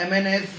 MNS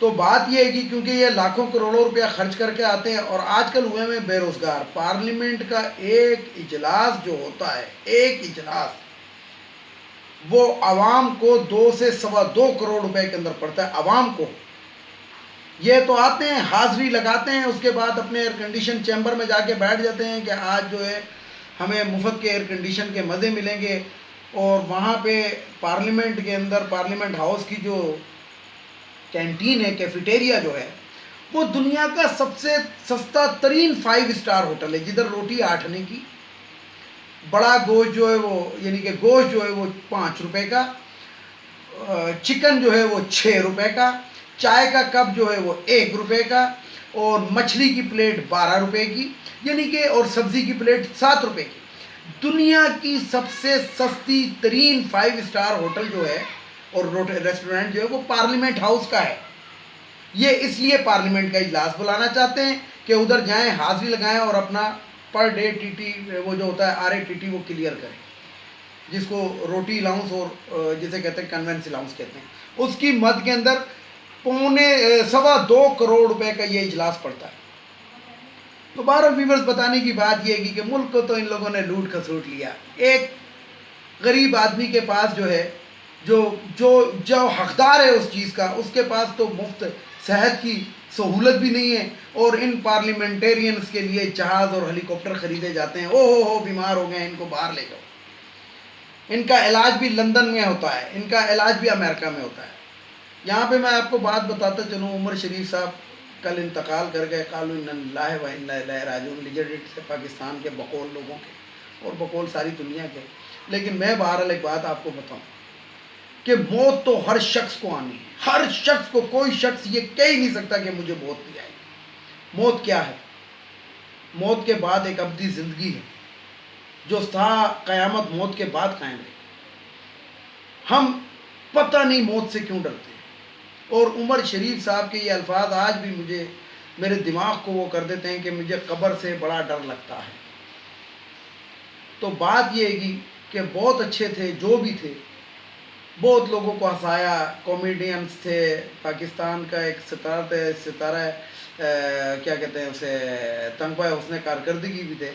تو بات یہ ہے کہ کیونکہ یہ لاکھوں کروڑوں روپیہ خرچ کر کے آتے ہیں، اور آج کل ہوئے میں بے روزگار، پارلیمنٹ کا ایک اجلاس جو ہوتا ہے، ایک اجلاس، وہ عوام کو 2 سے 2.25 کروڑ روپے کے اندر پڑتا ہے، عوام کو۔ یہ تو آتے ہیں، حاضری لگاتے ہیں، اس کے بعد اپنے ایئر کنڈیشن چیمبر میں جا کے بیٹھ جاتے ہیں کہ آج جو ہے ہمیں مفت کے ایئر کنڈیشن کے مزے ملیں گے، اور وہاں پہ پارلیمنٹ کے اندر، پارلیمنٹ ہاؤس کی جو کینٹین ہے، کیفیٹیریا جو ہے، وہ دنیا کا سب سے سستا ترین 5 اسٹار ہوٹل ہے، جدھر روٹی 8 آنے کی، بڑا گوشت جو ہے وہ، یعنی کہ گوشت جو ہے وہ 5 روپے کا، چکن جو ہے وہ 6 روپے کا، چائے کا کپ جو ہے وہ 1 روپے کا، اور مچھلی کی پلیٹ 12 روپے کی، یعنی کہ اور سبزی کی پلیٹ 7 روپے کی۔ دنیا کی سب سے سستی ترین 5 اسٹار ہوٹل جو ہے اور ریسٹورنٹ جو ہے وہ پارلیمنٹ ہاؤس کا ہے۔ یہ اس لیے پارلیمنٹ کا اجلاس بلانا چاہتے ہیں کہ ادھر جائیں، حاضری لگائیں، اور اپنا پر ڈے ٹی ٹی وہ جو ہوتا ہے RATT وہ کلیئر کریں، جس کو روٹی الاؤنس اور جسے کہتے ہیں کنوینس الاؤنس کہتے ہیں، اس کی مد کے اندر 2.25 کروڑ روپے کا یہ اجلاس پڑتا ہے۔ تو بہرحال ویورز، بتانے کی بات یہ ہے کہ ملک کو تو ان لوگوں نے لوٹ کھسوٹ لیا۔ ایک غریب آدمی کے پاس جو ہے، جو حقدار ہے اس چیز کا، اس کے پاس تو مفت صحت کی سہولت بھی نہیں ہے، اور ان پارلیمنٹیرینز کے لیے جہاز اور ہیلی کاپٹر خریدے جاتے ہیں۔ ہو بیمار ہو گئے، ان کو باہر لے جاؤ۔ ان کا علاج بھی لندن میں ہوتا ہے، ان کا علاج بھی امریکہ میں ہوتا ہے۔ یہاں پہ میں آپ کو بات بتاتا چلوں، عمر شریف صاحب کل انتقال کر گئے، قالوا انا للہ و انا الیہ راجعون، لیڈر سے پاکستان کے بقول لوگوں کے اور بقول ساری دنیا کے۔ لیکن میں بہرحال ایک بات آپ کو بتاؤں کہ موت تو ہر شخص کو آنی ہے، ہر شخص کو، کوئی شخص یہ کہہ ہی نہیں سکتا کہ مجھے موت نہیں آئے گی۔ موت کیا ہے؟ موت کے بعد ایک ابدی زندگی ہے جو تا قیامت موت کے بعد قائم رہے۔ ہم پتہ نہیں موت سے کیوں ڈرتے ہیں، اور عمر شریف صاحب کے یہ الفاظ آج بھی مجھے، میرے دماغ کو وہ کر دیتے ہیں کہ مجھے قبر سے بڑا ڈر لگتا ہے۔ تو بات یہ ہے کہ بہت اچھے تھے، جو بھی تھے، بہت لوگوں کو ہنسایا، کامیڈینس تھے، پاکستان کا ایک ستارہ کیا کہتے ہیں اسے، تنگہ حسن کارکردگی بھی تھے،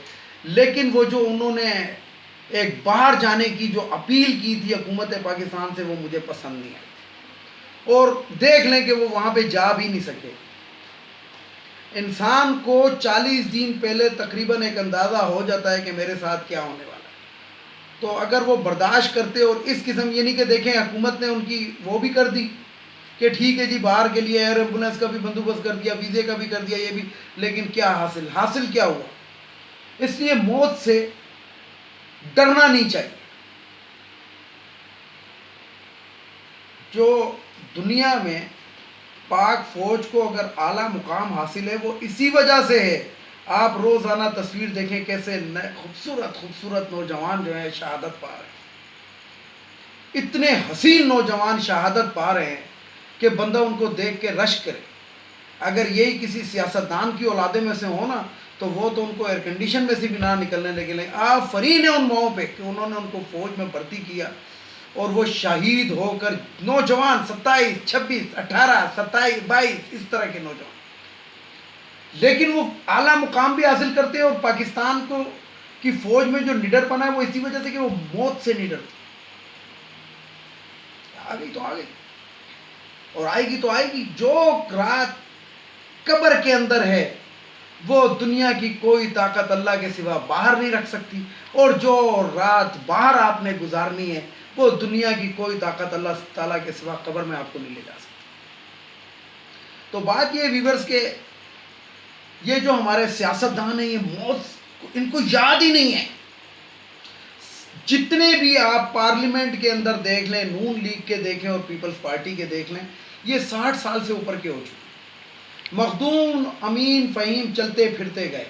لیکن وہ جو انہوں نے ایک باہر جانے کی جو اپیل کی تھی حکومت پاکستان سے، وہ مجھے پسند نہیں آئی، اور دیکھ لیں کہ وہ وہاں پہ جا بھی نہیں سکے۔ انسان کو 40 دن پہلے تقریباً ایک اندازہ ہو جاتا ہے کہ میرے ساتھ کیا ہونے والا ہے، تو اگر وہ برداشت کرتے، اور اس قسم، یعنی کہ دیکھیں حکومت نے ان کی وہ بھی کر دی کہ ٹھیک ہے جی، باہر کے لیے ایئر ایمبولینس کا بھی بندوبست کر دیا، ویزے کا بھی کر دیا، یہ بھی، لیکن کیا حاصل کیا ہوا؟ اس لیے موت سے ڈرنا نہیں چاہیے۔ جو دنیا میں پاک فوج کو اگر اعلیٰ مقام حاصل ہے، وہ اسی وجہ سے ہے۔ آپ روزانہ تصویر دیکھیں کیسے خوبصورت نوجوان جو ہیں شہادت پا رہے ہیں، اتنے حسین نوجوان شہادت پا رہے ہیں کہ بندہ ان کو دیکھ کے رشک کرے۔ اگر یہی کسی سیاستدان کی اولادیں میں سے ہو نا، تو وہ تو ان کو ایئر کنڈیشن میں سے بھی نہ نکلنے لگے۔ آفرین ہے ان ماؤں پہ کہ انہوں نے ان کو فوج میں بھرتی کیا، اور وہ شہید ہو کر نوجوان 27، 26، 18، 27، 22 اس طرح کے نوجوان، لیکن وہ اعلیٰ مقام بھی حاصل کرتے ہیں، اور پاکستان کو کی فوج میں جو نڈر پنا ہے، وہ اسی وجہ سے کہ وہ موت سے نہیں ڈرتے۔ آ گئی تو آ گئی، اور آئے گی تو آئے گی۔ جو رات قبر کے اندر ہے، وہ دنیا کی کوئی طاقت اللہ کے سوا باہر نہیں رکھ سکتی، اور جو رات باہر آپ نے گزارنی ہے، وہ دنیا کی کوئی طاقت اللہ تعالیٰ کے سوا قبر میں آپ کو نہیں لے جا سکتی۔ تو بات یہ ویورز کے، یہ جو ہمارے سیاستدان ہیں، یہ موت ان کو یاد ہی نہیں ہے۔ جتنے بھی آپ پارلیمنٹ کے اندر دیکھ لیں، نون لیگ کے دیکھیں اور پیپلز پارٹی کے دیکھ لیں، یہ 60 سال سے اوپر کے ہو چکے، مخدوم امین فہیم چلتے پھرتے گئے،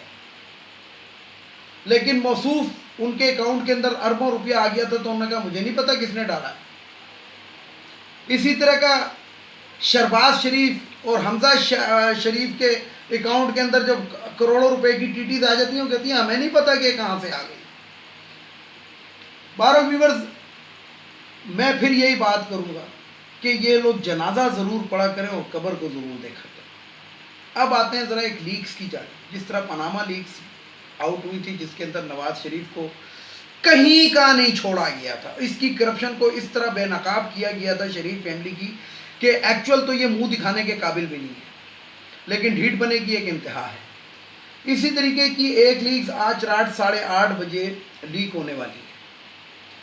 لیکن موصوف ان کے اکاؤنٹ کے اندر اربوں روپیہ آ گیا تھا، تو انہوں نے کہا مجھے نہیں پتا کس نے ڈالا۔ اسی طرح کا شہباز شریف اور حمزہ شریف کے اکاؤنٹ کے اندر جب کروڑوں روپے کی ٹیٹیز آ جاتی ہیں، وہ کہتی ہیں ہمیں نہیں پتا کہ کہاں سے آ گئی۔ بارہ ویورز، میں پھر یہی بات کروں گا کہ یہ لوگ جنازہ ضرور پڑھا کریں اور قبر کو ضرور دیکھا کریں۔ اب آتے ہیں ذرا ایک لیکس کی جانب، جس طرح پاناما لیکس آؤٹ ہوئی تھی، جس کے اندر نواز شریف کو کہیں کا نہیں چھوڑا گیا تھا، اس کی کرپشن کو اس طرح بے نقاب کیا گیا تھا شریف فیملی کی کہ ایکچول تو یہ منہ دکھانے کے قابل بھی نہیں ہے، لیکن ڈھیٹ بنے کی ایک انتہا ہے۔ اسی طریقے کی ایک لیکس آج رات 8:30 بجے لیک ہونے والی ہے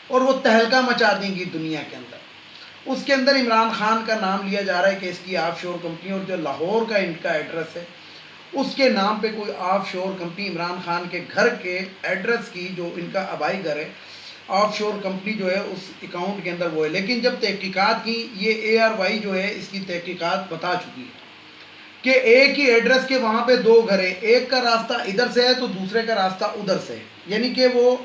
اور وہ تہلکہ مچا دیں گی دنیا کے اندر۔ اس کے اندر عمران خان کا نام لیا جا رہا ہے کہ اس کی آف شور کمپنی، اور جو لاہور کا ان کا ایڈریس ہے اس کے نام پہ کوئی آف شور کمپنی عمران خان کے گھر کے ایڈریس کی، جو ان کا آبائی گھر ہے، آف شور کمپنی جو ہے اس اکاؤنٹ کے اندر وہ ہے۔ لیکن جب تحقیقات کی، یہ ARY جو ہے اس کی تحقیقات بتا چکی ہے کہ ایک ہی ایڈریس کے وہاں پہ 2 گھر ہیں، ایک کا راستہ ادھر سے ہے تو دوسرے کا راستہ ادھر سے ہے، یعنی کہ وہ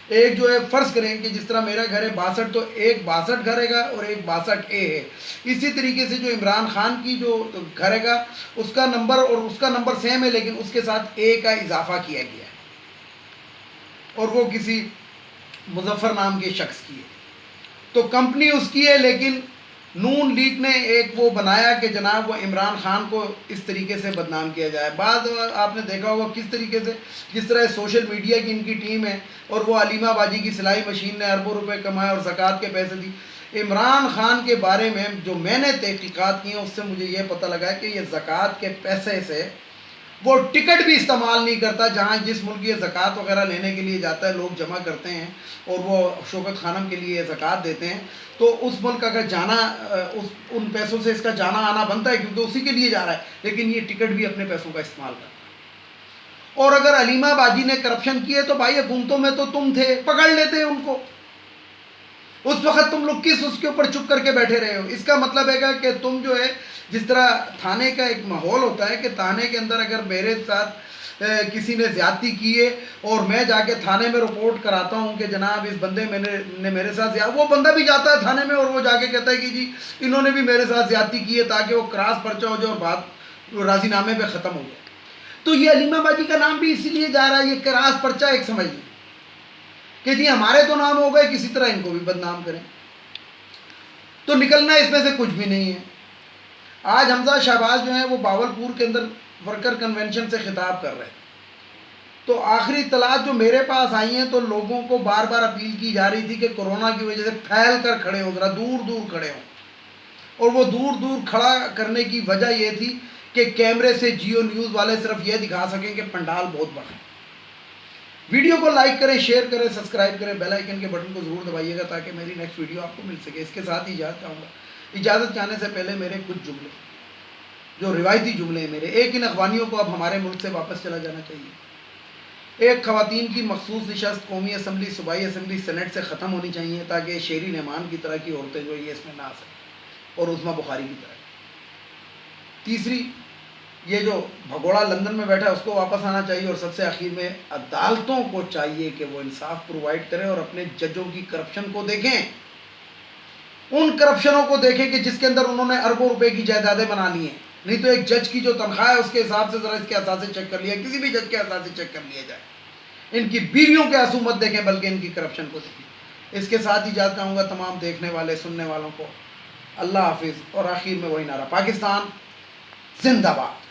ایک جو ہے فرض کریں کہ جس طرح میرا گھر ہے 62 تو ایک 62 گھر ہے گا اور ایک 62A ہے، اسی طریقے سے جو عمران خان کی جو گھر ہے گا اس کا نمبر اور اس کا نمبر سیم ہے، لیکن اس کے ساتھ A کا اضافہ کیا گیا ہے اور وہ کسی مظفر نام کے شخص کی ہے، تو کمپنی اس کی ہے، لیکن نون لیگ نے ایک وہ بنایا کہ جناب وہ عمران خان کو اس طریقے سے بدنام کیا جائے۔ بعد آپ نے دیکھا ہوگا کس طریقے سے، جس طرح سوشل میڈیا کی ان کی ٹیم ہے اور وہ علیمہ باجی کی سلائی مشین نے اربوں روپے کمائے اور زکوٰۃ کے پیسے دی۔ عمران خان کے بارے میں جو میں نے تحقیقات کی ہیں اس سے مجھے یہ پتہ لگا ہے کہ یہ زکوٰۃ کے پیسے سے وہ ٹکٹ بھی استعمال نہیں کرتا، جہاں جس ملک یہ زکوٰۃ وغیرہ لینے کے لیے جاتا ہے لوگ جمع کرتے ہیں اور وہ شوکت خانم کے لیے زکوٰۃ دیتے ہیں، تو اس ملک اگر جانا ان پیسوں سے اس کا جانا آنا بنتا ہے کیونکہ اسی کے لیے جا رہا ہے، لیکن یہ ٹکٹ بھی اپنے پیسوں کا استعمال کرتا ہے۔ اور اگر علیمہ باجی نے کرپشن کی ہے تو بھائی حکومتوں میں تو تم تھے، پکڑ لیتے ہیں ان کو، اس وقت تم لوگ کس اس کے اوپر چپ کر کے بیٹھے رہے ہو؟ اس کا مطلب ہے کہ تم جو ہے، جس طرح تھانے کا ایک ماحول ہوتا ہے کہ تھانے کے اندر اگر میرے ساتھ کسی نے زیادتی کی ہے اور میں جا کے تھانے میں رپورٹ کراتا ہوں کہ جناب اس بندے نے میرے ساتھ وہ بندہ بھی جاتا ہے تھانے میں اور وہ جا کے کہتا ہے کہ جی انہوں نے بھی میرے ساتھ زیادتی کی ہے، تاکہ وہ کراس پرچہ ہو جائے اور بات راضی نامے پہ ختم ہو جائے۔ تو یہ علیمہ باجی کا نام بھی اسی لیے جا رہا ہے، یہ کراس پرچہ ایک سمجھ لیں کہ جی ہمارے تو نام ہو گئے، کسی طرح ان کو بھی بدنام کریں، تو نکلنا اس میں سے کچھ بھی نہیں ہے۔ آج حمزہ شہباز جو ہیں وہ باولپور کے اندر ورکر کنونشن سے خطاب کر رہے ہیں، تو آخری اطلاعات جو میرے پاس آئی ہیں تو لوگوں کو بار بار اپیل کی جا رہی تھی کہ کورونا کی وجہ سے پھیل کر کھڑے ہو، ذرا دور دور کھڑے ہوں، اور وہ دور دور کھڑا کرنے کی وجہ یہ تھی کہ کیمرے سے جیو نیوز والے صرف یہ دکھا سکیں کہ پنڈال بہت بڑا ہے۔ ویڈیو کو لائک کریں، شیئر کریں، سبسکرائب کریں، بیل آئیکن کے بٹن کو ضرور دبائیے گا تاکہ میری نیکسٹ ویڈیو آپ کو مل سکے۔ اس کے ساتھ ہی اجازت چاہوں گا، اجازت چاہنے سے پہلے میرے کچھ جملے جو روایتی جملے ہیں میرے، ایک ان افغانیوں کو اب ہمارے ملک سے واپس چلا جانا چاہیے، ایک خواتین کی مخصوص نشست قومی اسمبلی، صوبائی اسمبلی، سینٹ سے ختم ہونی چاہیے تاکہ شیری نعمان کی طرح کی عورتیں جو یہ اس میں نہ آ سکیں، اور عظمیٰ بخاری کی طرح۔ تیسری، یہ جو بھگوڑا لندن میں بیٹھا ہے اس کو واپس آنا چاہیے، اور سب سے آخر میں عدالتوں کو چاہیے کہ وہ انصاف پرووائڈ کریں اور اپنے ججوں کی کرپشن کو دیکھیں، ان کرپشنوں کو دیکھیں کہ جس کے اندر انہوں نے اربوں روپے کی جائیدادیں بنا لی ہیں۔ نہیں تو ایک جج کی جو تنخواہ ہے اس کے حساب سے ذرا اس کے اثاثے چیک کر لیا، کسی بھی جج کے اثاثے چیک کر لیا جائے۔ ان کی بیویوں کے آنسو مت دیکھیں بلکہ ان کی کرپشن کو دیکھیں۔ اس کے ساتھ ہی اجازت چاہوں گا تمام دیکھنے والے سننے والوں کو، اللہ حافظ، اور آخر میں وہی نعرہ، پاکستان زندہ باد۔